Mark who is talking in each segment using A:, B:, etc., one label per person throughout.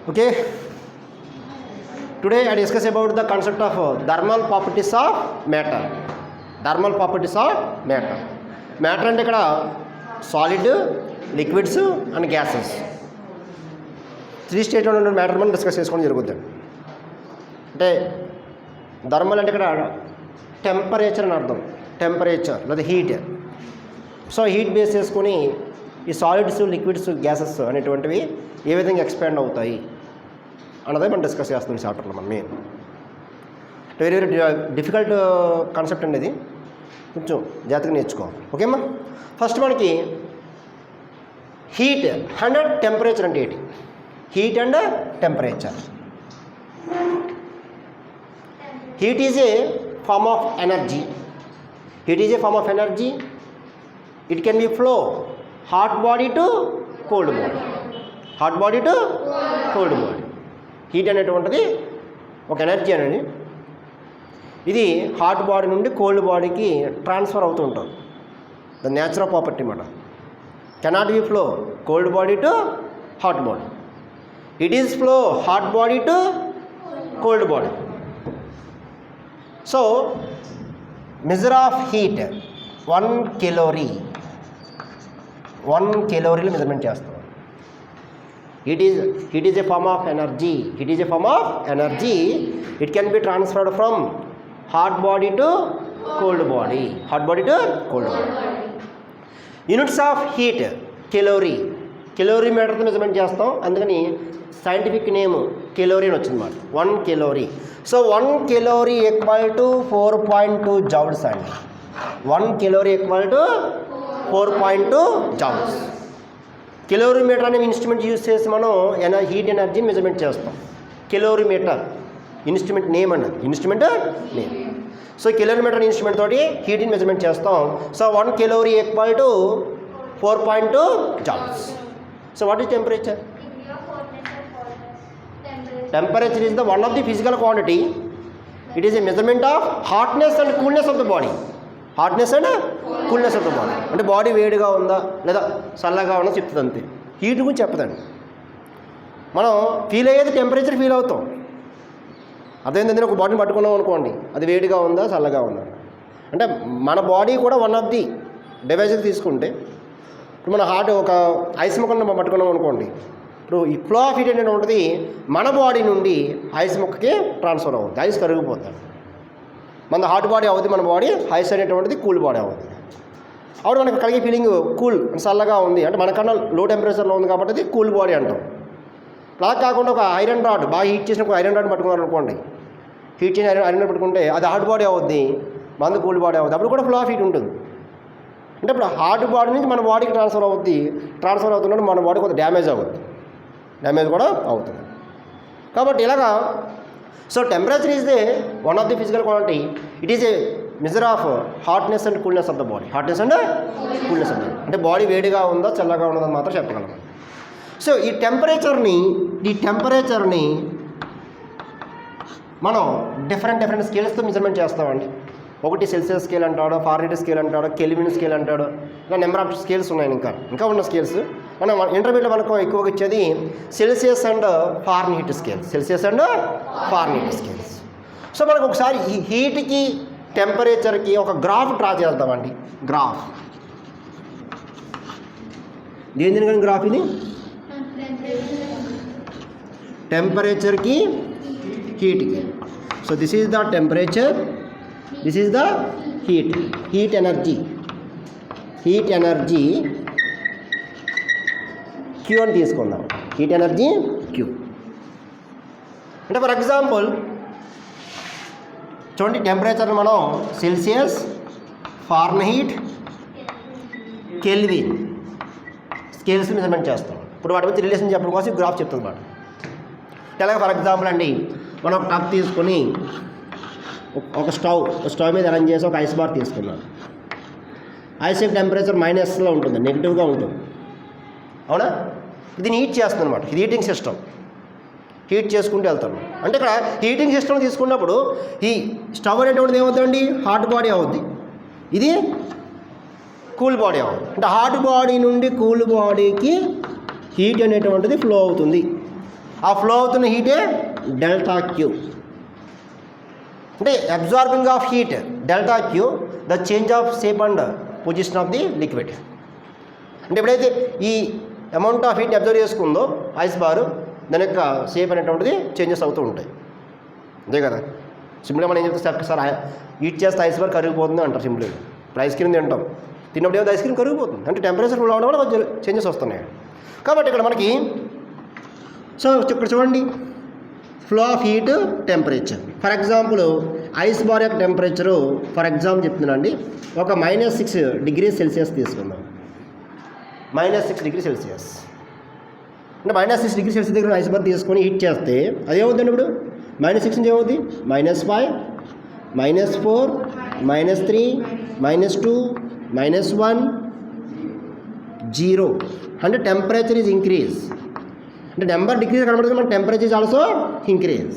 A: Okay, today I discuss about the concept of thermal properties of matter. Thermal properties of matter. Matter అంటే ఇక్కడ solid, liquids and gases 3 స్టేట్లో ఉన్న matter మనం discuss చేసుకోవడం జరుగుతుంది. అంటే థర్మల్ అంటే ఇక్కడ టెంపరేచర్ అని అర్థం. టెంపరేచర్ లేదా హీట్. సో హీట్ బేస్ చేసుకొని ఈ సాలిడ్స్, లిక్విడ్స్, గ్యాసెస్ అనేటువంటివి ఏ విధంగా ఎక్స్పాండ్ అవుతాయి అన్నదే మనం డిస్కస్ చేస్తున్నాం చాప్టర్లో. మనం main very very difficult concept అండి ఇది, కొంచెం జాగ్రత్తగా నేర్చుకోవాలి. ఓకేమ్మా, ఫస్ట్ మనకి హీట్ అండ్ టెంపరేచర్ అంటే ఏంటి? Heat and temperature. Heat is a form of energy. Heat is a form of energy. It can be flow hot body to cold body. Hot body to cold body. Heat అనేటువంటిది ఒక energy అనేది ఇది hot body నుండి cold బాడీకి transfer అవుతూ ఉంటుంది. The natural property మాట. Cannot be flow cold body to hot body. It is flow hot body to cold body. So measure of heat 1 calorie. 1 calorie measurement చేస్తాం. Heat is a form of energy. Heat is a form of energy. It can be transferred from hot body to cold body. Hot body to cold body. Units of heat, calorie. Calorie మీటర్తో measurement చేస్తాం, అందుకని scientific name calorie అని వచ్చింది మాట. 1 calorie. So 1 calorie equal to 4.2 joules అండి. 1 calorie equal to 4.2 joules. Calorimeter అనే instrument use చేసి మనం హీట్ ఎనర్జీని మెజర్మెంట్ చేస్తాం. కెలోరీమీటర్ ఇన్స్ట్రుమెంట్ నేమ్ అన్నది. Instrument name. So calorimeter instrument తోటి హీట్ని మెజర్మెంట్ చేస్తాం. So 1 calorie equal to 4.2 joules. So what is temperature? Temperature is the one of the physical quantity. It is a measurement of hotness and coolness of the body. Hotness and coolness of the body అంటే body వేడిగా ఉందా లేదా చల్లగా ఉందా చెప్తుంది అంతే. Heat గురించి చెప్పదండి. మనం ఫీల్ అయ్యేది టెంపరేచర్ ఫీల్ అవుతాం. అదేంటంటే ఒక బాడీని పట్టుకున్నాం అనుకోండి, అది వేడిగా ఉందా చల్లగా ఉందా అంటే మన బాడీ కూడా వన్ ఆఫ్ ది డివైజెస్ తీసుకుంటే ఇప్పుడు మన హార్ట్ ఒక ఐస్ ముక్కను పట్టుకున్నాం అనుకోండి, ఇప్పుడు ఈ ఫ్లో ఆఫ్ హీట్ అనేది ఉంటుంది మన బాడీ నుండి ఐస్ ముక్కకి ట్రాన్స్ఫర్ అవుతుంది. ఐస్ కరిగిపోతుంది. మన హాట్ బాడీ అవుతుంది, మన బాడీ ఐస్ అనేటువంటిది కూల్ బాడీ అవుతుంది. అప్పుడు మనకు కలిగే ఫీలింగ్ కూల్ చల్లగా ఉంది అంటే మనకన్నా లో టెంపరేచర్లో ఉంది కాబట్టి అది కూల్ బాడీ అంటాం. అలా కాకుండా ఒక ఐరన్ రాడ్ బాగా హీట్ చేసిన ఒక ఐరన్ రాడ్ పట్టుకున్నారు అనుకోండి, హీట్ చేసిన ఐరన్ రాడ్ పట్టుకుంటే అది హాట్ బాడీ అవుద్ది, మందు కూల్ బాడీ అవుతుంది. అప్పుడు కూడా ఫ్లో ఆఫ్ హీట్ ఉంటుంది. అంటే ఇప్పుడు హాట్ బాడీ నుంచి మన బాడీకి ట్రాన్స్ఫర్ అవుతున్నప్పుడు మన బాడీ కొంత డ్యామేజ్ అవుతుంది. డ్యామేజ్ కూడా అవుతుంది. కాబట్టి ఇలాగా so temperature is they one of the physical quantity. It is a measure of hotness and coolness of the body. Hotness and coolness of the body అంటే బాడీ వేడిగా ఉందా చల్లగా ఉన్నదని మాత్రం చెప్పగలం. సో ఈ టెంపరేచర్ని మనం డిఫరెంట్ స్కేల్స్తో మెజర్మెంట్ చేస్తామండి. ఒకటి సెల్సియస్ స్కేల్ అంటాడు, ఫారెన్హీట్ స్కేల్ అంటాడు, కెల్విన్ స్కేల్ అంటాడు. ఇలా నెంబర్ ఆఫ్ స్కేల్స్ ఉన్నాయి. ఇంకా ఉన్న స్కేల్స్ మనం ఇంటర్మీడియట్ మనకు ఎక్కువగా ఇచ్చేది Celsius and Fahrenheit scale. Celsius and Fahrenheit scales. So మనకు ఒకసారి ఈ హీట్కి టెంపరేచర్కి ఒక గ్రాఫ్ డ్రా చేద్దామండి. గ్రాఫ్ దేని కానీ గ్రాఫ్ ఇది టెంపరేచర్కి హీట్కి. So this is the temperature, this is the heat energy Q అని తీసుకుందాం. హీట్ ఎనర్జీ క్యూ అంటే ఫర్ ఎగ్జాంపుల్ చూడండి, టెంపరేచర్ మనం Celsius, Fahrenheit, Kelvin scales measurement చేస్తాం. ఇప్పుడు వాటి మధ్య రిలేషన్ చెప్పడం కోసం గ్రాఫ్ చెప్తుంది మాట. అలాగే ఫర్ ఎగ్జాంపుల్ అండి, మనం ఒక టబ్ తీసుకొని ఒక స్టవ్ మీద రన్ చేసి ఒక ఐస్ బార్ తీసుకున్నాం. ఐస్ టెంపరేచర్ మైనస్లో ఉంటుంది, నెగిటివ్గా ఉంటుంది. అవునా? దీన్ని హీట్ చేస్తుంది అనమాట. ఇది హీటింగ్ సిస్టమ్. హీట్ చేసుకుంటూ వెళ్తాను అంటే ఇక్కడ హీటింగ్ సిస్టమ్ తీసుకున్నప్పుడు ఈ స్టవ్ అనేటువంటిది ఏమవుతుందండి, హాట్ బాడీ అవుద్ది. ఇది కూల్ బాడీ అవుతుంది. అంటే హాట్ బాడీ నుండి కూల్ బాడీకి హీట్ అనేటువంటిది ఫ్లో అవుతుంది. ఆ ఫ్లో అవుతున్న హీటే డెల్టా క్యూ. అంటే absorbing of heat delta queue, the change of shape and position of the liquid. అంటే ఎప్పుడైతే ఈ అమౌంట్ ఆఫ్ హీట్ని అబ్జర్వ్ చేసుకుందో ఐస్ బారు, దాని యొక్క షేప్ అనేటువంటిది చేంజెస్ అవుతూ ఉంటాయి. అంతే కదా. సింపుల్గా మనం ఏం చెప్తాం, సార్ హీట్ చేస్తే ఐస్ బార్ కరిగిపోతుంది అంటారు సింపుల్గా. ఇప్పుడు ఐస్ క్రీమ్ తింటాం, తిన్నప్పుడు ఏదో ఐస్ క్రీమ్ కరిగిపోతుంది, అంటే టెంపరేచర్ ఫుల్ అవడం వల్ల కొంచెం చేంజెస్ వస్తున్నాయి. కాబట్టి ఇక్కడ మనకి సో ఇక్కడ చూడండి, flow of heat, temperature. For example ice bar యొక్క టెంపరేచరు ఫర్ ఎగ్జాంపుల్ చెప్తున్నానండి, ఒక -6 డిగ్రీ సెల్సియస్ తీసుకుందాం. -6 డిగ్రీ సెల్సియస్ అంటే -6 డిగ్రీ సెల్సియస్ దగ్గర ఐస్ బార్ తీసుకొని హీట్ చేస్తే అది ఏమవుతుందండి? ఇప్పుడు -6 నుంచి ఏమవుతుంది? -5, -4, -3, -2, -1, 0. అంటే టెంపరేచర్ ఈజ్ ఇంక్రీజ్. అంటే నెంబర్ డిగ్రీస్ కనబడుతుంది, మన temperature is also increase.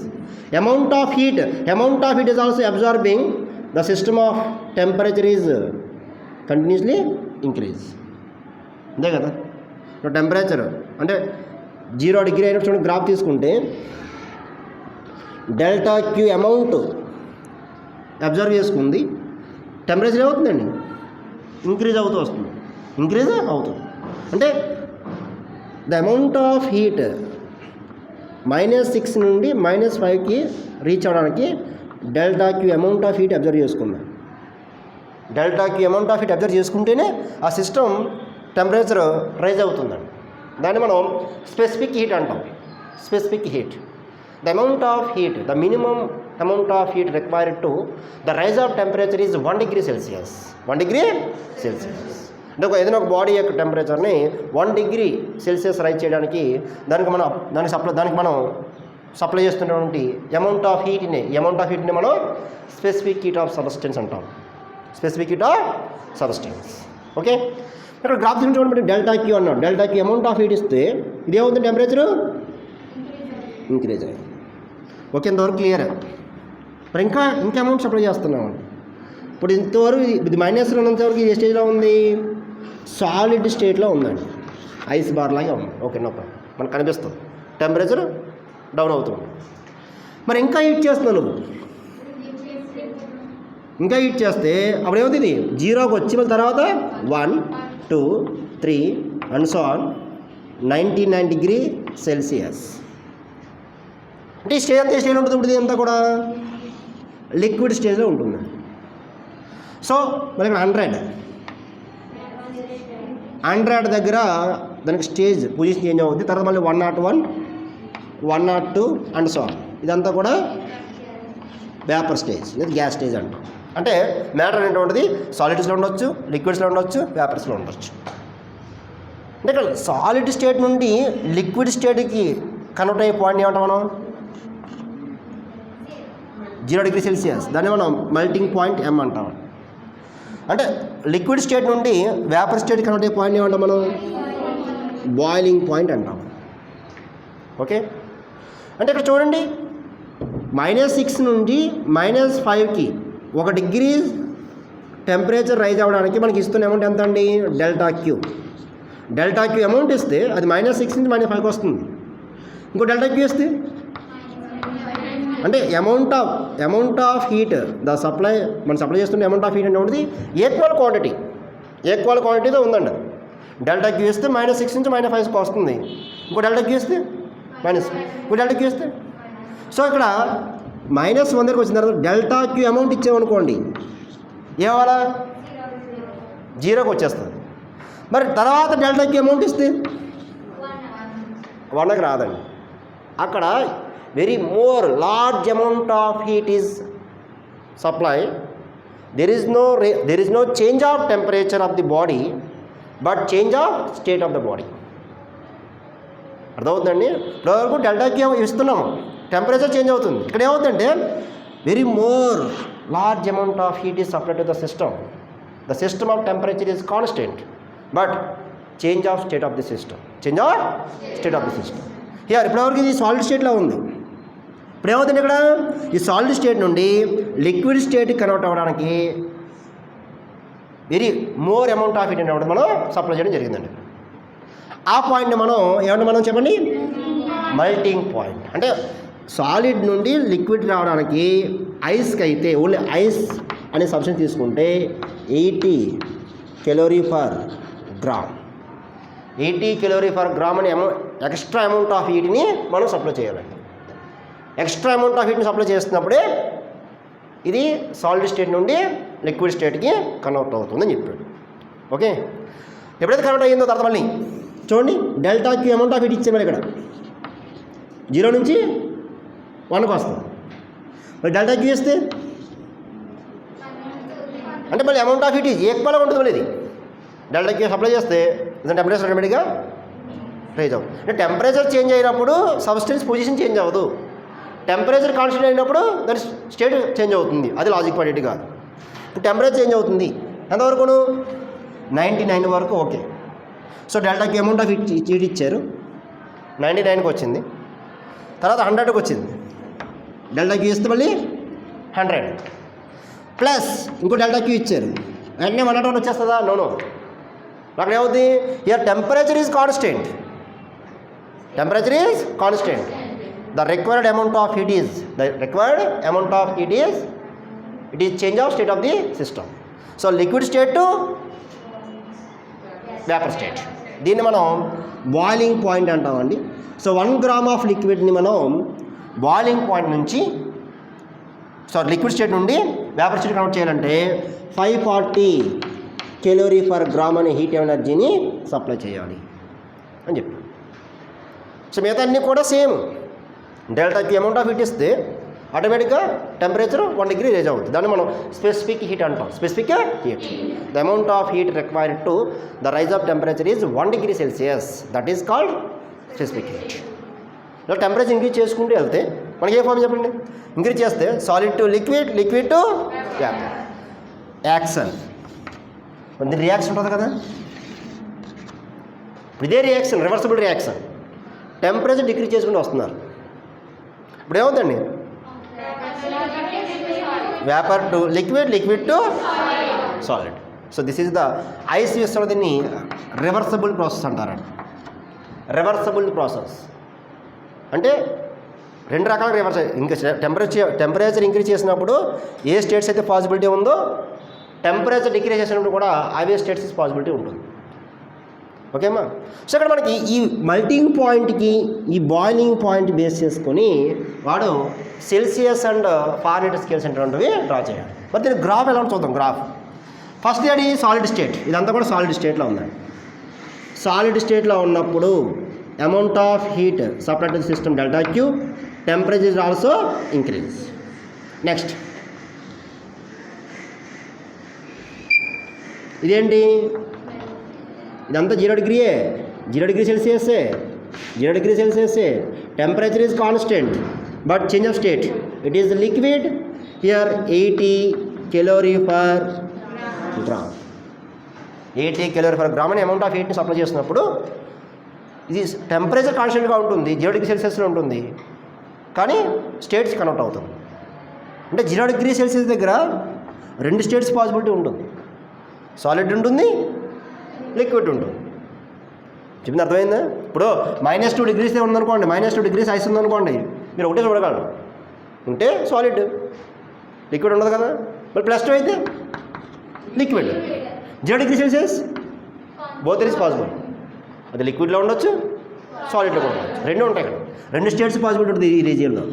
A: Amount of heat is also absorbing, the system of temperature is continuously increase. అంతే కదా. టెంపరేచర్ అంటే 0 డిగ్రీ అయినప్పుడు చూడండి, గ్రాఫ్ తీసుకుంటే డెల్టా క్యూ అమౌంట్ అబ్జర్వ్ చేసుకుంది, టెంపరేచర్ ఏమవుతుందండి? ఇంక్రీజ్ అవుతూ వస్తుంది, ఇంక్రీజ్ అవుతుంది. అంటే ద అమౌంట్ ఆఫ్ హీట్ -6 నుండి -5కి రీచ్ అవ్వడానికి delta Q amount of heat observe చేసుకుందాం. Delta Q amount of heat observe చేసుకుంటేనే ఆ సిస్టమ్ టెంపరేచర్ రైజ్ అవుతుందండి. దాన్ని మనం స్పెసిఫిక్ హీట్ అంటాం. Specific heat, the amount of heat, the minimum amount of heat required to the rise of temperature is 1 degree Celsius. 1 degree Celsius అంటే ఏదైనా ఒక body యొక్క టెంపరేచర్ని 1 డిగ్రీ సెల్సియస్ రైజ్ చేయడానికి దానికి మనం సప్లై చేస్తున్నటువంటి అమౌంట్ ఆఫ్ హీట్ని మనం స్పెసిఫిక్ హీట్ ఆఫ్ సబ్స్టెన్స్ అంటాం. Specific heat of substance. Okay. ఇక్కడ గ్రాఫ్ చూడండి, డెల్టా క్యూ అన్నాడు. Delta Q amount of heat ఇస్తే ఇదేమవుతుంది? టెంపరేచరు ఇంక్రీజ్ అయ్యింది. ఓకే, ఇంతవరకు క్లియర్. మరి ఇంకా అమౌంట్ సప్లై చేస్తున్నాం. ఇప్పుడు ఇంతవరకు ఇది -లో ఉన్నంతవరకు ఏ స్టేజ్లో ఉంది? సాలిడ్ స్టేట్లో ఉందండి. ఐస్ బార్ లాగా ఉంది. ఓకే, మనకు కనిపిస్తుంది టెంపరేచర్ డౌన్ అవుతుంది. మరి ఇంకా హీట్ చేస్తున్నావు నువ్వు, ఇంకా హీట్ చేస్తే అప్పుడు ఏమవుతుంది? 0కి వచ్చి మళ్ళీ తర్వాత 1, 2, 3 and so on 99 degree Celsius. అంటే ఈ స్టేజ్ అంతా ఏ స్టేజ్లో ఉంటుంది? ఇప్పుడు అంతా కూడా లిక్విడ్ స్టేజ్లో ఉంటుంది. సో మనకి 100 దగ్గర దానికి స్టేజ్ పొజిషన్ చేంజ్ అవుతుంది. తర్వాత మళ్ళీ 101, 102 అండ్ సో ఆన్. ఇదంతా కూడా వేపర్ స్టేజ్ లేదా గ్యాస్ స్టేజ్ అంటాం. అంటే మ్యాటర్ అనేటువంటిది సాలిడ్స్లో ఉండొచ్చు, లిక్విడ్స్లో ఉండొచ్చు, వేపర్స్లో ఉండొచ్చు. అంటే ఇక్కడ సాలిడ్ స్టేట్ నుండి లిక్విడ్ స్టేట్కి కన్వర్ట్ అయ్యే పాయింట్ ఏమంటాం మనం? 0 డిగ్రీ సెల్సియస్. దాన్ని మనం మెల్టింగ్ పాయింట్ M అంటాం. అంటే లిక్విడ్ స్టేట్ నుండి వేపర్ స్టేట్ కన్వర్ట్ అయ్యే పాయింట్ ఏమంటాం మనం? బాయిలింగ్ పాయింట్ అంటాం. ఓకే. అంటే ఇక్కడ చూడండి, -6 నుండి -5కి 1 డిగ్రీ టెంపరేచర్ రైజ్ అవ్వడానికి మనకి ఇస్తున్న అమౌంట్ ఎంత అండి? Delta queue. Delta Q amount ఇస్తే అది -6 నుంచి -5కి వస్తుంది. ఇంకో డెల్టా క్యూ ఇస్తే అంటే అమౌంట్ ఆఫ్ హీట్ మనం సప్లై చేస్తున్న అమౌంట్ ఆఫ్ హీట్ అనేది ఈక్వల్ క్వాంటిటీతో ఉందండి. డెల్టా క్యూ ఇస్తే -6 నుంచి -5కి వస్తుంది. ఇంకో డెల్టా క్యూ ఇస్తే ఇంకో డెల్టా క్యూ ఇస్తే సో ఇక్కడ -1 దగ్గరకు వచ్చిన తర్వాత డెల్టా క్యూ అమౌంట్ ఇచ్చామనుకోండి, ఏమవ్వాలా? 0కి వచ్చేస్తుంది. మరి తర్వాత డెల్టా క్యూ అమౌంట్ ఇస్తే 1కి రాదండి. అక్కడ very more large amount of heat is supplied. There is no change of temperature of the body, but change of state of the body. అర్థమవుతుందండి. ఇప్పటివరకు డెల్టాకి ఇస్తున్నాము, టెంపరేచర్ చేంజ్ అవుతుంది. ఇక్కడ ఏమవుతుందంటే very more large amount of heat is supplied to the system. The system of temperature is constant, but change of state of the system. Here ఇప్పటివరకు ఇది solid స్టేట్లో ఉంది. ఇప్పుడు ఏమవుతుంది? ఇక్కడ ఈ సాలిడ్ స్టేట్ నుండి లిక్విడ్ స్టేట్కి కన్వర్ట్ అవ్వడానికి very more amount of heat అనేది మనం సప్లై చేయడం జరిగిందండి. ఆ పాయింట్ని మనం ఏమన్నా మనం చెప్పండి మెల్టింగ్ పాయింట్. అంటే సాలిడ్ నుండి లిక్విడ్ రావడానికి ఐస్కి అయితే ఓన్లీ ఐస్ అనే సబ్స్టెన్స్ తీసుకుంటే 80 calorie per gram 80 calorie per gram అనే ఎక్స్ట్రా అమౌంట్ ఆఫ్ హీట్ని మనం సప్లై చేయాలండి. ఎక్స్ట్రా అమౌంట్ ఆఫ్ హీట్ని సప్లై చేస్తున్నప్పుడే ఇది సాలిడ్ స్టేట్ నుండి లిక్విడ్ స్టేట్కి కన్వర్ట్ అవుతుందని చెప్పాడు. ఓకే, ఎప్పుడైతే కన్వర్ట్ అయ్యిందో తర్వాత మళ్ళీ చూడండి డెల్టాకి అమౌంట్ ఆఫ్ హీట్ ఇచ్చాము ఇక్కడ 0 నుంచి 1కి వస్తుంది. మరి డెల్టా క్యూ ఇస్తే అంటే మళ్ళీ అమౌంట్ ఆఫ్ హీట్ ఈక్వల్గా ఉంటుంది. మళ్ళీ ఇది డెల్టా క్యూ సప్లై చేస్తే టెంపరేచర్ ఆటోమేటిక్గా రైజ్ అవుతుంది. అంటే టెంపరేచర్ చేంజ్ అయినప్పుడు సబ్స్టెన్స్ పొజిషన్ చేంజ్ అవ్వదు. టెంపరేచర్ కాన్స్టెంట్ అయినప్పుడు దాని స్టేట్ చేంజ్ అవుతుంది. అది లాజిక్ క్వాంటిటీ కాదు. ఇప్పుడు టెంపరేచర్ చేంజ్ అవుతుంది ఎంతవరకును 99 వరకు. ఓకే, సో డెల్టాకి అమౌంట్ ఆఫ్ హీట్ ఇచ్చారు 99కి వచ్చింది, తర్వాత 100కి వచ్చింది. డెల్టా క్యూ ఇస్తే మళ్ళీ 100 ప్లస్ ఇంకో డెల్టా క్యూ ఇచ్చారు వెంటనే 100 వచ్చేస్తుందా? నో. అక్కడ ఏమవుతుంది? Here temperature is constant. Temperature is constant. The required amount of heat is it is change of state of the system. So liquid state to vapour state, దీన్ని మనం boiling point అంటామండి. So 1 gram of లిక్విడ్ని మనం boiling point నుంచి liquid state నుండి vapour state convert చేయాలంటే 540 calorie per gram అనే heat ఎనర్జీని supply చేయాలి అని చెప్పి. సో మిగతా అన్నీ కూడా సేమ్. డెల్టాకి అమౌంట్ ఆఫ్ హీట్ ఇస్తే ఆటోమేటిక్గా టెంపరేచర్ 1 degree రేజ్ అవుతుంది. దాన్ని మనం స్పెసిఫిక్ హీట్ అంటాం. Specific heat, the amount of heat required to the rise of temperature is 1 degree Celsius. That is called specific heat. ఇలా టెంపరేచర్ ఇంక్రీజ్ చేసుకుంటూ వెళ్తే మనకి ఏ ఫామ్ చెప్పండి? ఇంక్రీజ్ చేస్తే solid to liquid, liquid to vapour, action. దీని reaction ఉంటుంది కదా, ఇదే reaction reversible reaction. Temperature decrease చేసుకుంటూ వస్తున్నారు. ఇప్పుడు ఏమవుతుందండి? Vapour to liquid, liquid to solid. So this is the ice చేస్తున్న దీన్ని రివర్సిబుల్ ప్రాసెస్ అంటారండి. రివర్సిబుల్ ప్రాసెస్ అంటే 2 రకాల రివర్స్. ఇంకా టెంపరేచర్ ఇంక్రీజ్ చేసినప్పుడు ఏ స్టేట్స్ అయితే పాసిబిలిటీ ఉందో టెంపరేచర్ డిక్రీజ్ చేసినప్పుడు కూడా అవే స్టేట్స్ పాసిబిలిటీ ఉంటుంది. ఓకేమ్మా? సో ఇక్కడ మనకి ఈ మెల్టింగ్ పాయింట్కి ఈ బాయిలింగ్ పాయింట్ బేస్ చేసుకొని వాడు సెల్సియస్ అండ్ ఫారెన్హీట్ స్కేల్స్ అనేటువంటివి డ్రా చేయాలి. మరి దీని గ్రాఫ్ ఎలా చూద్దాం. గ్రాఫ్ ఫస్ట్ అది సాలిడ్ స్టేట్, ఇదంతా కూడా సాలిడ్ స్టేట్లో ఉందండి. సాలిడ్ స్టేట్లో ఉన్నప్పుడు amount of heat supply to the system delta queue, temperature is also increase. Next ఇదేంటి? ఇదంతా 0 degree, 0 degree Celsius, 0 degree Celsius. Temperature is constant, but change of state. It is liquid. Here 80 calorie per gram. 80 calorie per gram అనే amount of హీట్ని supply చేస్తున్నప్పుడు ఇది temperature కాన్స్టెంట్గా ఉంటుంది, 0 degree Celsiusలో ఉంటుంది, కానీ states convert అవుతుంది. అంటే 0 degree Celsius దగ్గర 2 స్టేట్స్ పాసిబిలిటీ ఉంటుంది. సాలిడ్ ఉంటుంది, లిక్విడ్ ఉంటుంది. చెప్పింది అర్థమైందా? ఇప్పుడు -2 degrees ఉందనుకోండి, -2 degrees ఐస్ ఉందనుకోండి, మీరు ఒకటే చూడగలరు. ఉంటే సాలిడ్, లిక్విడ్ ఉండదు కదా. మరి +2 అయితే liquid. 0 degree Celsius both is possible. అది లిక్విడ్లో ఉండొచ్చు, సాలిడ్లో కూడా ఉండొచ్చు, 2 ఉంటాయి ఇక్కడ. 2 స్టేట్స్ పాసిబిలిటీ ఉంటుంది ఈ రీజియన్లో.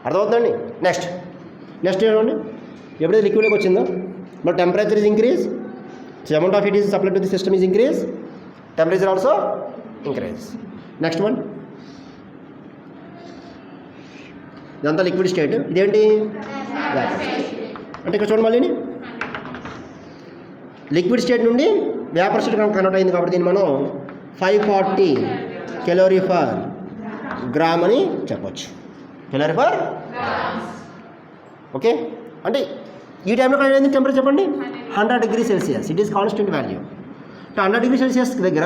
A: అర్థమవుతుందండి? నెక్స్ట్ ఏమండి? ఎప్పుడైతే లిక్విడ్లోకి వచ్చిందో మరి temperature is increase, so amount of heat is supplied to the system is increase, temperature also increase. Next one, ఇదంతా లిక్విడ్ స్టేట్. ఇదేంటి? అంటే ఇక్కడ చూడండి, మళ్ళీ లిక్విడ్ స్టేట్ నుండి వేపర్ స్టేట్ కన్వర్ట్ అయింది కాబట్టి దీన్ని మనం 540 calorie per gram అని చెప్పొచ్చు. calorie per okay. అంటే ఈ టైంలో కలిగింది టెంపరేచర్ చెప్పండి 100 degree Celsius. It is constant value. 100 degree Celsius దగ్గర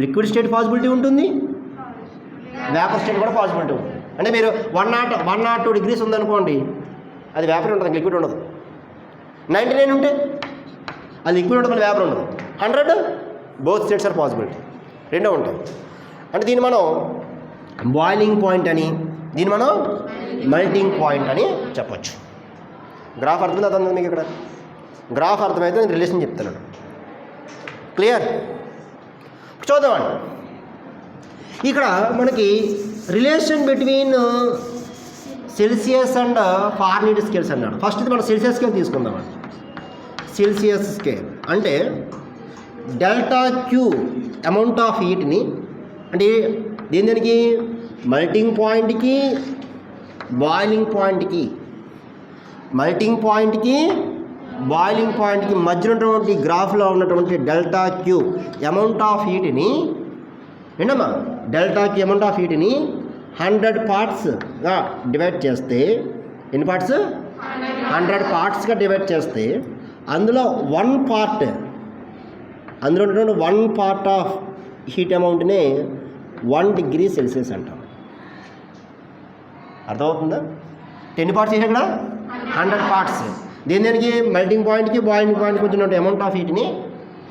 A: లిక్విడ్ స్టేట్ పాసిబిలిటీ ఉంటుంది, వేపర్ స్టేట్ కూడా పాసిబిలిటీ ఉంటుంది. అంటే మీరు 102 degrees ఉందనుకోండి, అది వేపర్ ఉంటుంది, లిక్విడ్ ఉండదు. 99 ఉంటే అది లిక్విడ్ ఉండదు, మళ్ళీ వేపర్ ఉండదు. 100 బోత్ స్టేట్స్ ఆర్ పాసిబిలిటీ, రెండో ఉంటాయి. అంటే దీన్ని మనం బాయిలింగ్ పాయింట్ అని, దీన్ని మనం మెల్టింగ్ పాయింట్ అని చెప్పొచ్చు. గ్రాఫ్ అర్థమైంది? అర్థం మీకు ఇక్కడ గ్రాఫ్ అర్థమైతే నేను రిలేషన్ చెప్తున్నాను. క్లియర్? చూద్దామండి. ఇక్కడ మనకి relation between Celsius and Fahrenheit scales అన్నాడు. ఫస్ట్ ఇది మనం సెల్సియస్ స్కేల్ తీసుకుందామండి. సెల్సియస్ స్కేల్ అంటే డెల్టా క్యూ అమౌంట్ ఆఫ్ హీట్ని, అంటే దేనికి మెల్టింగ్ పాయింట్కి బాయిలింగ్ పాయింట్కి, మెల్టింగ్ పాయింట్కి బాయిలింగ్ పాయింట్కి మధ్యలో ఉన్నటువంటి గ్రాఫ్లో ఉన్నటువంటి డెల్టా క్యూ అమౌంట్ ఆఫ్ హీట్ని ఏంటమ్మా, డెల్టా క్యూ అమౌంట్ ఆఫ్ హీట్ని 100 పార్ట్స్గా డివైడ్ చేస్తే, ఎన్ని పార్ట్స్? 100 పార్ట్స్గా డివైడ్ చేస్తే అందులో 1 పార్ట్, అందులో ఉన్నటువంటి 1 పార్ట్ ఆఫ్ హీట్ అమౌంట్నే 1 డిగ్రీ సెల్సియస్ అంటాం. అర్థమవుతుందా? 10 పార్ట్స్ ఇక్కడ 100 పార్ట్స్. దేనికి మెల్టింగ్ పాయింట్కి బాయిలింగ్ పాయింట్కి వచ్చిన అమౌంట్ ఆఫ్ హీట్ని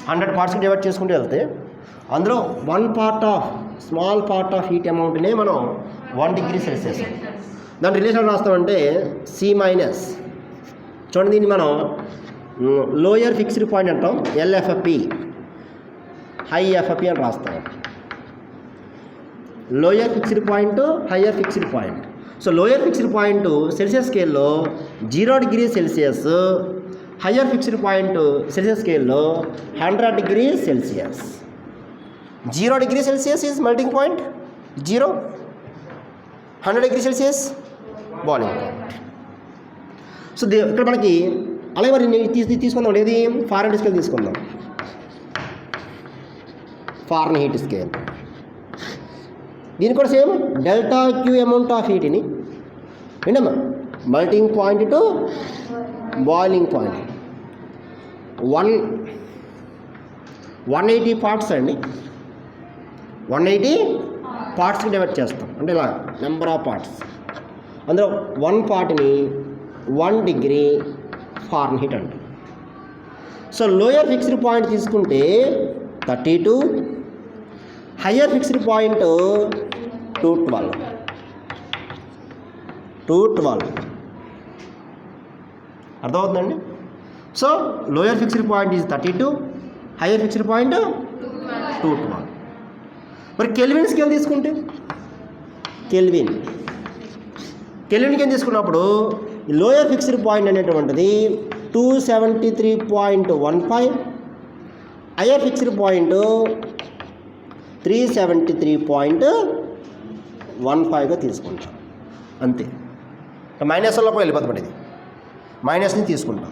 A: 100 పార్ట్స్కి డివైడ్ చేసుకుంటూ వెళ్తే అందులో 1 part of small part of heat అమౌంట్నే మనం 1 డిగ్రీ సెల్సియస్. దాని రిలేషన్ రాస్తామంటే సి మైనస్, చూడండి దీన్ని మనం లోయర్ ఫిక్స్డ్ పాయింట్ అంటాం, ఎల్ఎఫ్ఎఫ్పి, హై ఎఫ్ఎఫ్పి అని రాస్తాం. Lower fixed point, higher fixed point. So lower fixed point Celsius స్కేల్లో 0 degree Celsius, higher fixed point Celsius స్కేల్లో 100 degree Celsius. 0 degree Celsius is melting point, 0. 100 degree Celsius boiling point. So ఇక్కడ మనకి అలాగే మరి తీసుకుందాం, ఏది ఫారెన్హీట్ స్కేల్ తీసుకుందాం. Fahrenheit scale దీని కూడా same delta Q amount of హీట్ని ఏంటమ్మా melting point to boiling point 180 parts అండి. 180 పార్ట్స్కి డివైడ్ చేస్తాం, అంటే ఇలా నెంబర్ ఆఫ్ పార్ట్స్. అందులో 1 పార్ట్ని 1 డిగ్రీ ఫారెన్హీట్ అంటాం. సో లోయర్ ఫిక్స్డ్ పాయింట్ తీసుకుంటే 32, హయ్యర్ ఫిక్స్డ్ పాయింట్ 212. అర్థమవుతుందండి? So lower fixed point is 32, higher fixed point 212. మరి కెల్విన్ స్కేల్ తీసుకుంటే కెల్విన్కి ఏం తీసుకున్నప్పుడు లోయర్ ఫిక్స్డ్ పాయింట్ అనేటువంటిది 273.15, హయ్యర్ ఫిక్స్డ్ పాయింట్ 373.15గా తీసుకుంటాం. అంతే. మైనస్లో కూడా వెళ్ళిపోతుంది. ఇది మైనస్ని తీసుకుంటాం.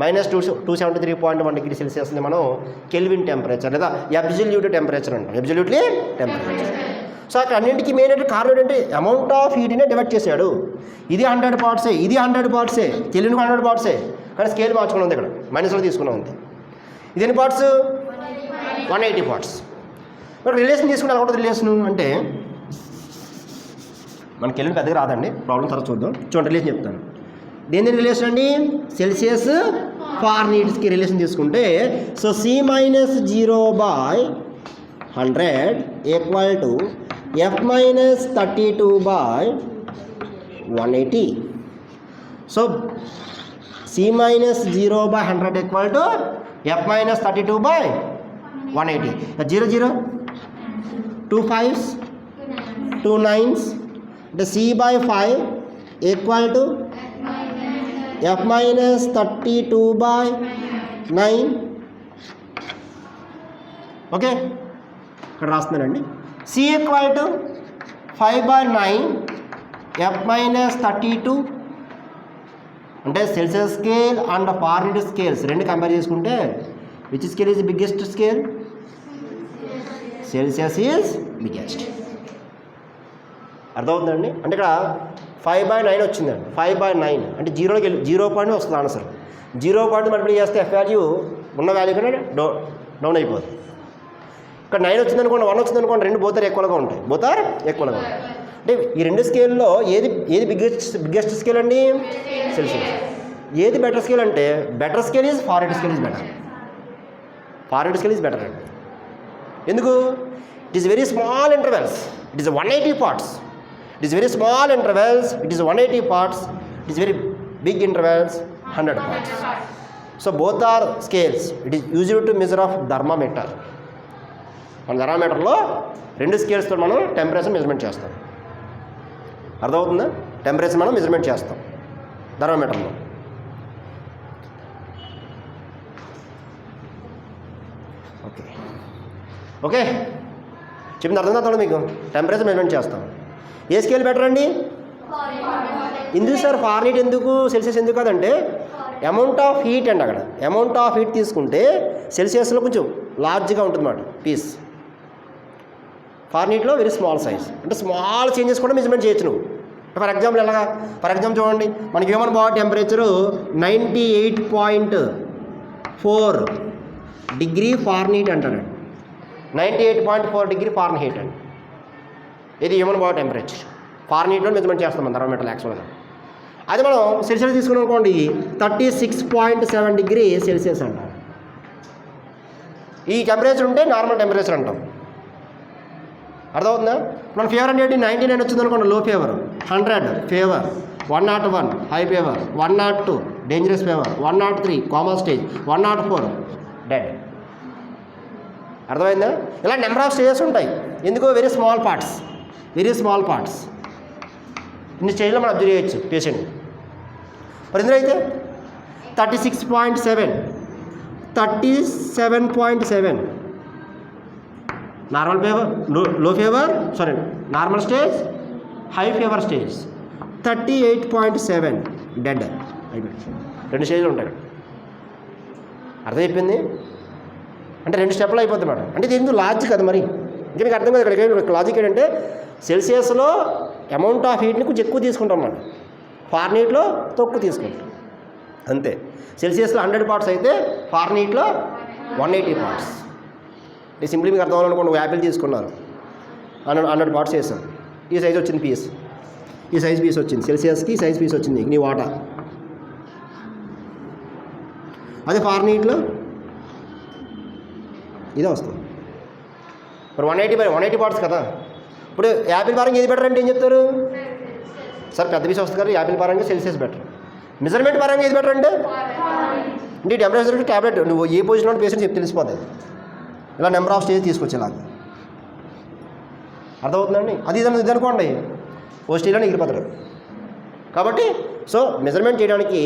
A: -273.1 డిగ్రీ సెల్సియస్ని మనం కెల్విన్ టెంపరేచర్ లేదా అబ్సల్యూట్ టెంపరేచర్ అంటాం. Absolutely temperature. సో అక్కడ అన్నింటికి మెయిన్ అంటే కారణం ఏంటంటే అమౌంట్ ఆఫ్ హీట్నే డివైడ్ చేశాడు. ఇది 100 పార్ట్సే, ఇది 100 పార్ట్సే, కెల్విన్కి 100 పార్ట్సే, కానీ స్కేల్ మార్చుకున్నాం ఉంది. ఇక్కడ మైనస్లో తీసుకున్నాం ఉంది. ఇది ఎన్ని పార్ట్స్? 180 పార్ట్స్. మరి రిలేషన్ తీసుకుంటే ఎలా ఉంటుంది రిలేషన్ అంటే మనకి కెల్విన్ పెద్దగా రాదండి, ప్రాబ్లం తర్వాత చూద్దాం. చూడండి రిలేషన్ చెప్తాను. దేని రిలేషన్ అండి? సెల్సియస్ ఫారెన్హీట్స్కి రిలేషన్ తీసుకుంటే so C-0/100 equal to F-32/180. So C-0/100 equal to F-32/180. 0 0 2 5s 2 9s అంటే C/5 equal to F-32/9. Okay, ఇక్కడ రాస్తున్నానండి. C ఈక్వల్ టు 5/9 F-32 అంటే Celsius scale and Fahrenheit scales రెండు కంపేర్ చేసుకుంటే which scale is biggest scale? Celsius is biggest. అర్థమవుతుందండి? అంటే ఇక్కడ 5/9 వచ్చిందండి. 5/9 అంటే 0 పాయింట్ వస్తుంది ఆన్సర్. 0 పాయింట్ మల్టిప్లై చేస్తే F వాల్యూ ఉన్న వాల్యూ కన్నా డౌన్ అయిపోతుంది. ఇక్కడ 9 వచ్చిందనుకోండి, 1 వచ్చిందనుకోండి, రెండు బోతారు ఈక్వల్గా ఉంటాయి. అంటే ఈ రెండు స్కేల్లో ఏది బిగ్గెస్ట్ స్కేల్ అండి? సెల్సియస్. ఏది బెటర్ స్కేల్ అంటే better scale is farad scale is better. Farad scale is better అండి. ఎందుకు? It is very small intervals, it is 180 parts. It is very small intervals, it is 180 parts. It is very big intervals, 100 parts. So both are scales. It is used to measure of thermometer. మన థర్మామీటర్లో 2 స్కేల్స్తో మనం temperature measurement చేస్తాం. అర్థమవుతుందా? Temperature మనం measurement చేస్తాం థర్మామీటర్లో. Okay okay చెప్పింది అర్థమవుతుందా మీకు? Temperature measurement చేస్తాం. ఏ స్కేల్ బెటర్ అండి? ఎందుకు సార్ ఫారెన్హీట్ ఎందుకు, సెల్సియస్ ఎందుకు కాదంటే అమౌంట్ ఆఫ్ హీట్ అండి. అక్కడ అమౌంట్ ఆఫ్ హీట్ తీసుకుంటే సెల్సియస్లో కొంచెం లార్జ్గా ఉంటుంది అన్నమాట పీస్. ఫారెన్హీట్లో వెరీ స్మాల్ సైజ్, అంటే స్మాల్ చేంజెస్ కూడా మెజర్మెంట్ చేయొచ్చు నువ్వు. ఫర్ ఎగ్జాంపుల్ ఎలాగా? ఫర్ ఎగ్జాంపుల్ చూడండి, మనకి human body temperature 98.4 degree Fahrenheit అంటాడు. 98.4 డిగ్రీ ఫారెన్హీట్ అండి. ఇది హ్యూమన్ బాడీ టెంపరేచర్. ఫారెన్హీట్లో మెజర్మెంట్ చేస్తాం మన థర్మామీటర్ యాక్చువల్గా. అది మనం సెల్సియస్ తీసుకున్నాం అనుకోండి, 36.7 డిగ్రీ సెల్సియస్ అంటాం. ఈ టెంపరేచర్ ఉంటే నార్మల్ టెంపరేచర్ అంటాం. అర్థమవుతుందా? మన ఫీవర్ అనేది 99 వచ్చింది అనుకోండి, లో fever. 100 fever, 101 high fever, 102 dangerous fever, 103 comma stage, 104 dead. అర్థమైందా? ఇలా నెంబర్ ఆఫ్ స్టేజెస్ ఉంటాయి. ఎందుకో very small parts, very small parts. ఇన్ని స్టేజ్లో మనం అబ్జర్వ్ చేయొచ్చు పేషెంట్. మరి ఇందులో అయితే 36.7, 37.7 నార్మల్ ఫీవర్, లో fever, sorry normal stage, high fever stage, 38.7 dead అయిపోయింది. 2 స్టేజ్లు ఉంటాయి. అర్థం చెప్పింది అంటే 2 స్టెప్లు అయిపోతుంది మేడం. అంటే ఇది ఎందుకు లాజిక్ కదా మరి, ఇంకా మీకు అర్థం కాదు. ఇక్కడ లాజిక్ ఏంటంటే సెల్సియస్లో అమౌంట్ ఆఫ్ హీట్ని కొంచెం ఎక్కువ తీసుకుంటాం మనం, ఫారెన్హీట్లో తక్కువ తీసుకుంటాం అంతే. సెల్సియస్లో 100 parts అయితే ఫారెన్హీట్లో 180 parts. ఇది సింప్లీ మీకు అర్థం అవ్వాలనుకోండి, యాపిల్ తీసుకున్నారు, 100 parts వేసాం, ఈ సైజ్ వచ్చింది పీస్, ఈ సైజ్ పీస్ వచ్చింది, సెల్సియస్కి ఈ సైజ్ పీస్ వచ్చింది నీ వాటా. అదే ఫారెన్హీట్లో ఇదే వస్తుంది. మరి 180 parts కదా. ఇప్పుడు యాపిల్ పరంగా ఏది బెటర్ అంటే ఏం చెప్తారు సార్? పెద్ద పీస్ వస్తుంది కదా, యాపిల్ పరంగా సెల్సియస్ బెటర్. మెజర్మెంట్ పరంగా ఏది బెటర్ అంటే టెంపరేచర్ ట్యాబ్లెట్ నువ్వు ఏ పొజిషన్లో ఉన్న పేషెంట్ చెప్పి తెలిసిపోతుంది. ఇలా నెంబర్ ఆఫ్ స్టేజ్ తీసుకొచ్చేలాగా. అర్థమవుతుందండి? అది ఇది అనుకోండి, ఓ స్టేజ్లో ఎగిరిపోతారు. కాబట్టి సో మెజర్మెంట్ చేయడానికి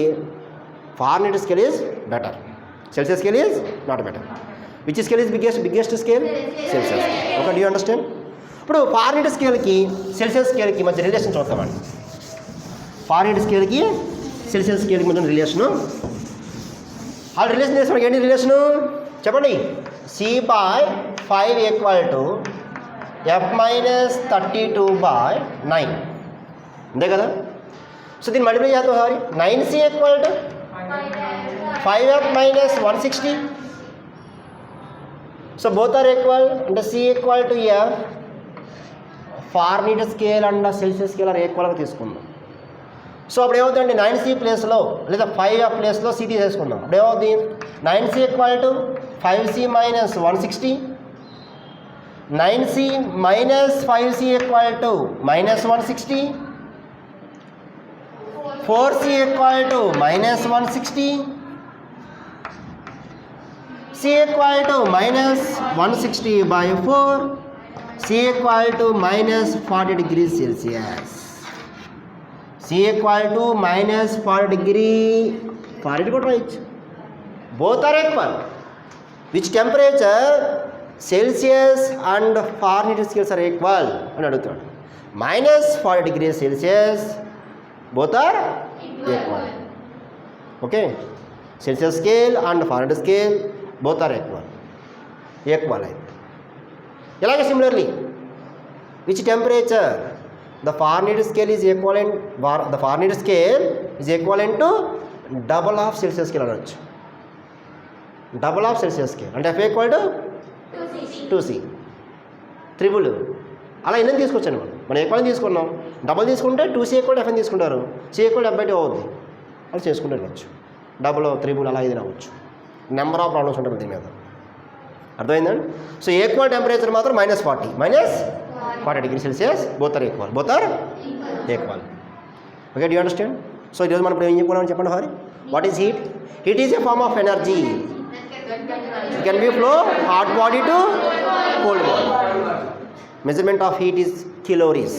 A: Fahrenheit scale is better, Celsius scale is not better. Which scale is biggest scale? Celsius. Okay, do you understand? ఇప్పుడు ఫారెన్హీట్ స్కేల్కి సెల్సియస్ స్కేల్కి మధ్య రిలేషన్ చూద్దామండి. ఫారెన్హీట్ స్కేల్కి సెల్సియస్ స్కేల్కి మధ్య రిలేషను, ఆ రిలేషన్ చేసి మనకి ఏంటి రిలేషను చెప్పండి? C/5 = F-32/9 అంతే కదా. సో దీన్ని మల్టిప్లై చేద్దాం sorry. 9C = 5F - 160. So both are equal, అంటే C = F. Fahrenheit scale and Celsius scale are ఈక్వల్గా తీసుకుందాం. సో అప్పుడు ఏమవుతుందండి, 9C ప్లేస్లో లేదా 5F ప్లేస్లో C తీసేసుకుందాం. అప్పుడు ఏమవుతుంది? 9C = 5C - 160. 9C - 5C = -160. 4C = -160. C = -160/4. C = -40 degrees Celsius. C = -40 degree. Fahrenheit కూడా రాయొచ్చు. Both are equal. Which temperature Celsius and Fahrenheit scales are equal అని అడుగుతాడు. -40 degrees Celsius, both are equal. Okay, Celsius scale and Fahrenheit scale both are equal. ఇలాగే similarly which temperature the Fahrenheit scale is equivalent, the Fahrenheit scale is equivalent to double of Celsius scale అనొచ్చు. Double of Celsius scale అంటే F = 2C, triple. అలా ఎన్ని తీసుకొచ్చాను మనం equal తీసుకున్నాం. Double తీసుకుంటే 2C = F అని తీసుకుంటారు. C = F/2 అవుతుంది. అలా చేసుకుంటూ వెళ్ళచ్చు. డబుల్ త్రిబుల్ అలా ఇది రావచ్చు. నెంబర్ ఆఫ్ ప్రాబ్లమ్స్ ఉంటుంది దీని మీద. అర్థమైందండి? సో ఈక్వల్ టెంపరేచర్ మాత్రం -40 degree Celsius. Both are equal. Okay, do you understand? So ఈరోజు మనం ఇప్పుడు ఏం చెప్పుకున్నామని చెప్పండి. Hari, what is heat? Heat is a form of energy. It can be flow hot body to cold body. Measurement of heat is calories.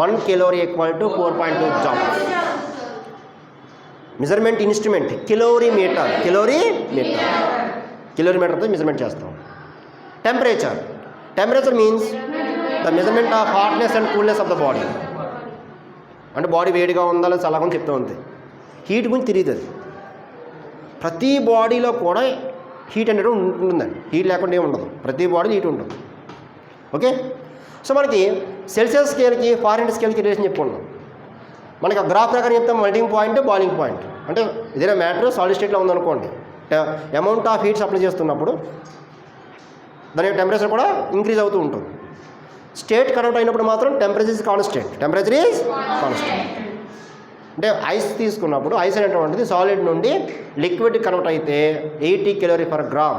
A: 1 calorie equal to 4.2 joules. Measurement instrument calorimeter. కిలోరీమీటర్తో measurement చేస్తాం. Temperature means the measurement of hotness and coolness of the body. అంటే body వేడిగా ఉందా లేదా చల్లగా ఉందని చెప్తూ ఉంది. హీట్ గురించి తెలియదు. అది ప్రతి బాడీలో కూడా హీట్ అనేది ఉంటుందండి. హీట్ లేకుండా ఏమి ఉండదు. ప్రతి బాడీలో హీట్ ఉంటుంది. ఓకే, సో మనకి సెల్సియస్ స్కేల్కి ఫారెన్హీట్ స్కేల్కి రిలేషన్ చెప్పుకున్నాం. మనకి ఆ గ్రాఫ్ ప్రకారం చెప్తాం మెల్టింగ్ పాయింట్, బాయిలింగ్ పాయింట్. అంటే ఏదైనా మ్యాటర్ సాలిడ్ స్టేట్లో ఉందనుకోండి, అమౌంట్ ఆఫ్ హీట్ సప్లై చేస్తున్నప్పుడు దాని యొక్క టెంపరేచర్ కూడా ఇంక్రీజ్ అవుతూ ఉంటుంది. స్టేట్ కన్వర్ట్ అయినప్పుడు మాత్రం టెంపరేచర్ ఈజ్ కాన్స్టెంట్. అంటే ఐస్ తీసుకున్నప్పుడు ఐస్ అనేటువంటిది సాలిడ్ నుండి లిక్విడ్ కన్వర్ట్ అయితే 80 calorie/gram.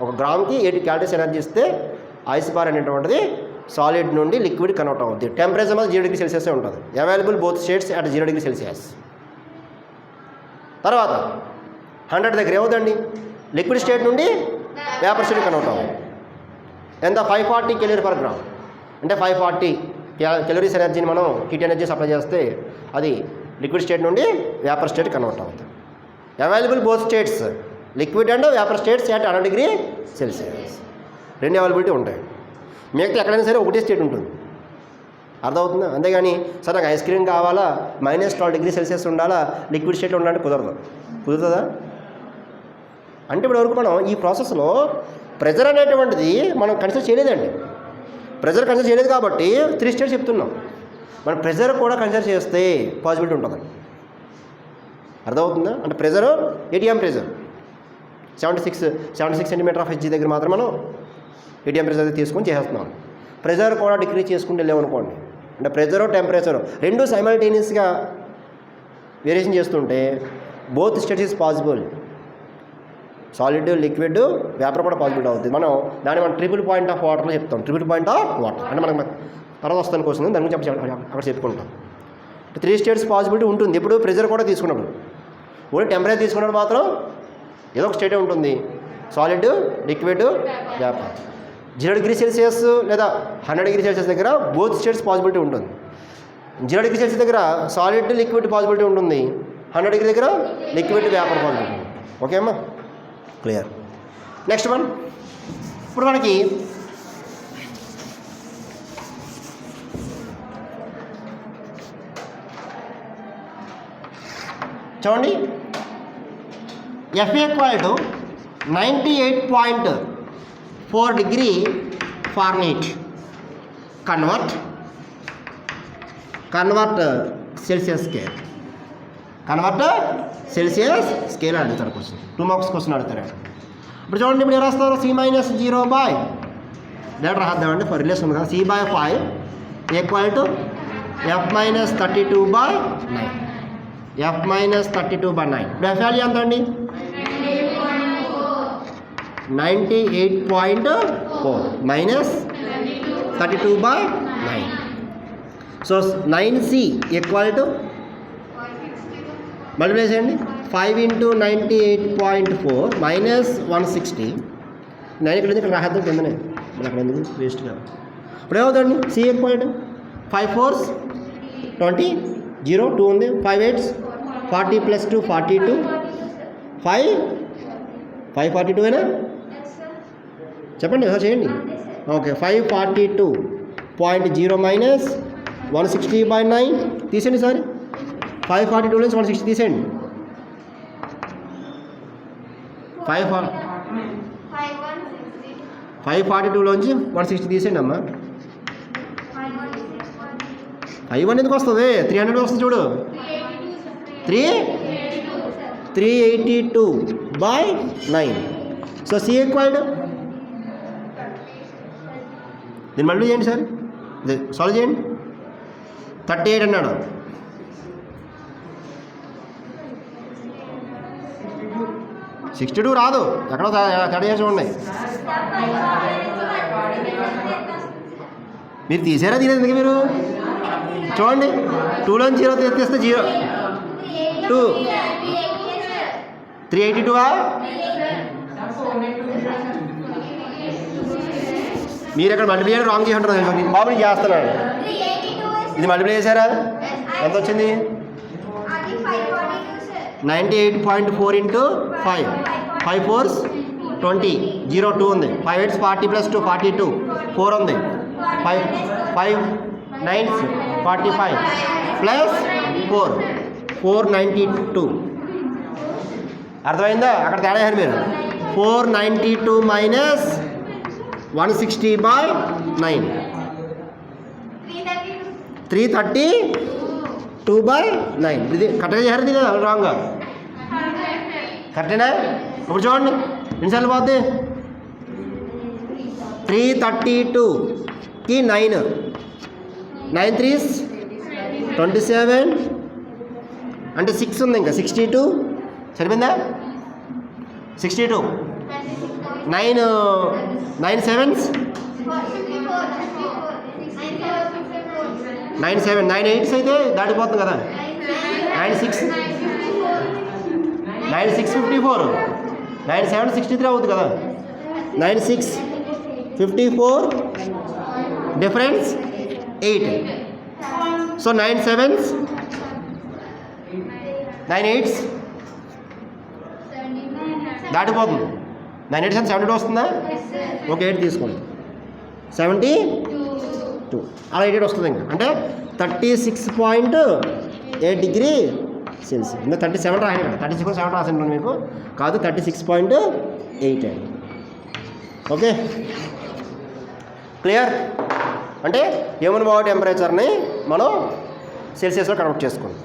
A: ఒక గ్రామ్కి 80 calories ఎనర్జీ ఇస్తే ఐస్ బార్ అనేటువంటిది సాలిడ్ నుండి లిక్విడ్ కన్వర్ట్ అవుద్ది. టెంపరేచర్ మాత్రం 0 degree Celsius ఉంటుంది. Available both states at 0 degree Celsius. తర్వాత 100 దగ్గర ఏమవుతుందండి? లిక్విడ్ స్టేట్ నుండి వేపర్ స్టేట్ కన్వర్ట్ అవ్వాలి. ఎంత? 540 calorie/gram. అంటే 540 calories ఎనర్జీని మనం హీట్ ఎనర్జీ సప్లై చేస్తే అది లిక్విడ్ స్టేట్ నుండి వేపర్ స్టేట్ కన్వర్ట్ అవుతుంది. Available both states liquid and vapour states at 100 degree Celsius. 2 availability ఉంటాయి. మిగతా ఎక్కడైనా సరే ఒకటే స్టేట్ ఉంటుంది. అర్థమవుతుందా? అంతేగాని సార్ నాకు ఐస్ క్రీమ్ కావాలా -12 degree Celsius ఉండాలా లిక్విడ్ స్టేట్లో ఉండాలంటే కుదురుతుందా? అంటే ఇప్పటివరకు మనం ఈ ప్రాసెస్లో ప్రెజర్ అనేటువంటిది మనం కన్సిడర్ చేయలేదండి. ప్రెజర్ కన్సిడర్ చేయలేదు కాబట్టి 3 స్టేట్స్ చెప్తున్నాం. మనం ప్రెజర్ కూడా కన్సిడర్ చేస్తే పాసిబిలిటీ ఉంటుంది. అర్థమవుతుందా? అంటే pressure ATM pressure 76 centimeter of Hg దగ్గర మాత్రం మనం ఏటీఎం ప్రెజర్ తీసుకొని చేస్తున్నాం. ప్రెజర్ కూడా డిక్రీజ్ చేసుకుంటూ వెళ్ళామనుకోండి, అంటే ప్రెజరు టెంపరేచరు రెండు సైమల్టేనియస్గా వేరియేషన్ చేస్తుంటే both states is possible. Solid, liquid, vapour కూడా పాసిబిలిటీ అవుతుంది. మనం ట్రిపుల్ పాయింట్ ఆఫ్ వాటర్లో చెప్తాం. ట్రిపుల్ పాయింట్ ఆఫ్ వాటర్ అంటే మనకు తర్వాత వస్తాను కోసం దాని గురించి అక్కడ చెప్పుకుంటాం. 3 స్టేట్స్ పాసిబిలిటీ ఉంటుంది. ఇప్పుడు ప్రెజర్ కూడా తీసుకున్నప్పుడు, ఓన్లీ టెంపరేచర్ తీసుకున్నప్పుడు మాత్రం ఏదో ఒక స్టేటే ఉంటుంది. Solid, liquid, vapour. 0 degree Celsius లేదా 100 degree Celsius దగ్గర బోత్ స్టేట్స్ పాసిబిలిటీ ఉంటుంది. 0 degree Celsius దగ్గర సాలిడ్, లిక్విడ్ పాసిబిలిటీ ఉంటుంది. 100 degree దగ్గర లిక్విడ్, వేపర్ పాసిబిలిటీ ఉంటుంది. ఓకే అమ్మా, క్లియర్. Next one. ఇప్పుడు మనకి చూడండి, F = 98.4 degree Fahrenheit. Convert Celsius scale. Celsius scale అడుగుతారు క్వశ్చన్. 2 marks క్వశ్చన్ అడుగుతారు. ఇప్పుడు చూడండి, ఇప్పుడు ఎవరు వస్తారు? C-0 direct రాద్దామండి. ఫర్ రిలేషన్ ఉంది కదా, C/5 = F-32/9. F-32/9. ఇప్పుడు F వాల్యూ ఎంత అండి? 98.4 -32/9. సో 9C = మల్టిప్లై చేయండి. 5 × 98.4 -160. 9 ఇక్కడ నుంచి ఇక్కడ రాద్దాం కిందనే, మన అక్కడ ఎందుకు వేస్ట్గా. ఇప్పుడు ఏమవుతుంది? C = 5 4s 20, 0 2 ఉంది, 5 8s 40 + 2 42, 542 అయినా చెప్పండి చేయండి. ఓకే, 542.0 -160/9 తీసేయండి. సారీ, 542 నుంచి 160 తీసేయండి. 542లోంచి 160 తీసేయండి అమ్మా. 5 ఎందుకు వస్తుంది? 300 వస్తుంది చూడు. 382/9. సో C = దీన్ని మళ్ళీ చేయండి సార్, ఇది సాల్వ్ చేయండి. 38 అన్నాడు. 62 రాదు, ఎక్కడో తేడా చేసి ఉన్నాయి. మీరు తీసారా తీలేదు ఎందుకు మీరు చూడండి. 2లోంచి 0 తీస్తే 0 2 382 మీరు ఎక్కడ మల్టిప్లై చేయడం రాంగ్ చేయంటారు బాబు నేను చేస్తున్నాను. ఇది మల్టిప్లై చేశారా ఎంత వచ్చింది 98.4 ఇంటూ 5 5 4s 20 0 2 ఉంది 5 8s 40 + 2 42 4 ఉంది 5 9s 45 ప్లస్ 4 492 అర్థమైందా? అక్కడ తేడా చేయాలి మీరు. 492 మైనస్ 160/9 332/9 ఇది కరెక్ట్గా చేశారు ఇది రాంగ్గా కరెక్టేనా? ఇప్పుడు చూడండి ఎన్నిసార్లు పోద్ది 332కి 9 9 3s 27 అంటే 6 ఉంది ఇంకా 62 సరిపోయిందా 62 9 7s 9 7 9 8s అయితే దాటిపోతుంది కదా 9 6 54 9 7 63 అవుతుంది కదా 9 6 54 డిఫరెన్స్ 8 సో 9 7s 9 8s దాటిపోతుంది 9 8s అంటే 72 వస్తుందా ఓకే 8 తీసుకోండి 72 అలా 88 వస్తుంది ఇంకా అంటే 36.8 డిగ్రీ సెల్సియస్ ఇంకా 37 రాయండి కదా 36.7 రాసాను మీకు కాదు 36.8 అండి ఓకే క్లియర్ అంటే హ్యూమన్ బాడీ టెంపరేచర్ని మనం సెల్సియస్లో కన్వర్ట్ చేసుకోండి